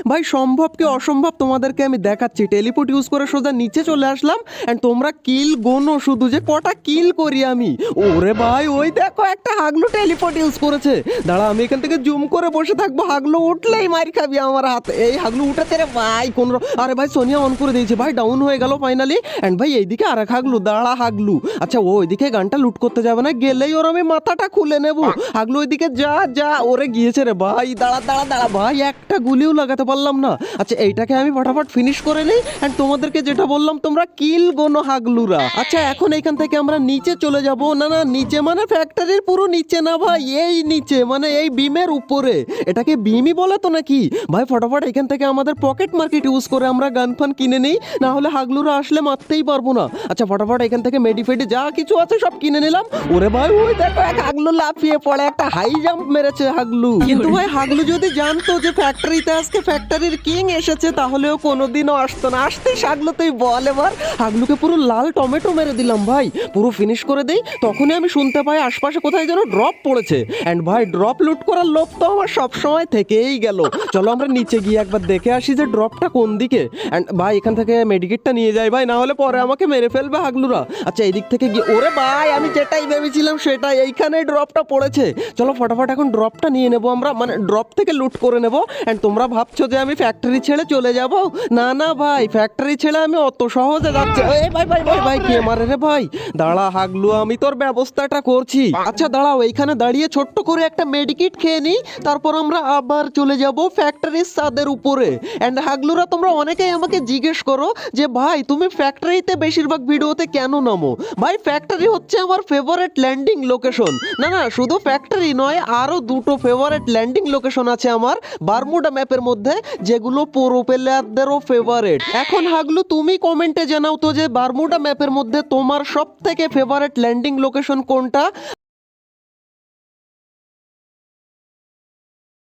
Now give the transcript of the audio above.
ভাই সম্ভব কি অসম্ভব তোমাদেরকে আমি দেখাচ্ছি। টেলিপোর্ট ইউজ করে সোজা নিচে চলে আসলাম এন্ড তোমরা কিল গোনো শুধু যে কটা কিল করি আমি। ওরে ভাই ওই দেখো একটা হাগলু টেলিপোর্ট ইউজ করেছে। দাঁড়া আমি এখান থেকে জুম করে বসে থাকবো, হাগলু উঠলেই মার খাবি আমার হাতে। এই হাগলু উঠেছে রে ভাই কোন আরে ভাই সোনিয়া অন করে দিয়েছে ভাই, ডাউন হয়ে গেল ফাইনালি। এন্ড ভাই এইদিকে আর এক হাগলু, দাঁড়া হাগলু। আচ্ছা ও ওইদিকে গানটা লুট করতে যাবে না, গেলেই ওর আমি মাথাটা খুলে নেব। হাগলু ওইদিকে যা যা, ওরে গিয়েছে রে ভাই। দাঁড়া দাঁড়া দাঁড়া ভাই, একটা গুলিও লাগাতে পারলাম না। আচ্ছা এইটাকে আমি ফটাফট ফিনিশ করে নিই এন্ড তোমাদেরকে যেটা বললাম তোমরা কিল গোনো হাগলুরা। আচ্ছা এখন এইখান থেকে আমরা নিচে চলে যাব। না না নিচে মানে ফ্যাক্টরির পুরো নিচে না ভাই, এই নিচে মানে এই বিমের উপরে। এটাকে বিমই বলে তো নাকি ভাই? ফটাফট এখান থেকে আমাদের পকেট মার্কেট ইউজ করে আমরা গান ফান কিনে নিই, না হলে হাগলুরা আসলে মারতেই পারবো না। আচ্ছা ফটাফট এখান থেকে মেডিফেডি যা কিছু আছে সব কিনে নিলাম। ওরে ভাই ওই দেখো এক হাগলু লাফিয়ে পড়ে, একটা হাই জাম্প মেরেছে হাগলু। কিন্তু ভাই হাগলু যদি জানতো যে ফ্যাক্টরিতে আজকে ফ্যাক্টরির কিং এসেছে তাহলেও কোনোদিনও আসতো না। আসতেই হাগলু তুই বল এবার। হাগলুকে পুরো লাল টমেটো মেরে দিলাম ভাই, পুরো ফিনিশ করে দেই। তখনই আমি শুনতে পাই আশপাশে কোথায় যেন ড্রপ পড়েছে এন্ড ভাই ড্রপ লুট করার লোভ তো আমার সবসময় থেকেই গেল। চলো আমরা নিচে গিয়ে একবার দেখে আসি যে ড্রপটা কোন দিকে। এন্ড ভাই এখান থেকে মেডিকেটটা নিয়ে যাই ভাই, না হলে পরে আমাকে মেরে ফেলবে হাগলুরা। আচ্ছা এদিক থেকে গিয়ে ওরে ভাই আমি যেটাই ভেবেছিলাম সেটাই, এইখানে ড্রপটা পড়েছে। চলো ফটাফট এখন ড্রপটা নিয়ে নেবো আমরা, মানে ড্রপ থেকে লুট করে নেবো। এন্ড তোমরা ভাবছো যে আমি ফ্যাক্টরি ছেড়ে চলে যাব, না না ভাই ফ্যাক্টরি ছেড়ে আমি অত সহজে যাচ্ছি। এই ভাই ভাই ভাই ভাই কে মারে রে ভাই? দাঁড়া হাগলু আমি তোর ব্যবস্থাটা করছি। আচ্ছা দাঁড়াও এইখানে দাঁড়িয়ে ছোট্ট করে একটা মেডিকিট খেয়ে নিই, তারপর আমরা আবার চলে যাব ফ্যাক্টরির ছাদের উপরে। এন্ড হাগলুরা তোমরা অনেকেই আমাকে জিজ্ঞেস করো যে ভাই তুমি ফ্যাক্টরিতে বেশিরভাগ ভিডিওতে কেন নামো? ভাই ফ্যাক্টরি হচ্ছে আমার ফেভারিট ল্যান্ডিং লোকেশন। না না শুধু ফ্যাক্টরি নয়, আরো দুটো ফেভারিট ল্যান্ডিং লোকেশন আছে আমার বারমুডা ম্যাপের মধ্যে, যেগুলো প্রো প্লেয়ারদেরও ফেভারিট। এখন হাগলু তুমি কমেন্টে জানাও তো যে বারমুডা ম্যাপের মধ্যে তোমার সব থেকে ফেভারিট ল্যান্ডিং লোকেশন কোনটা,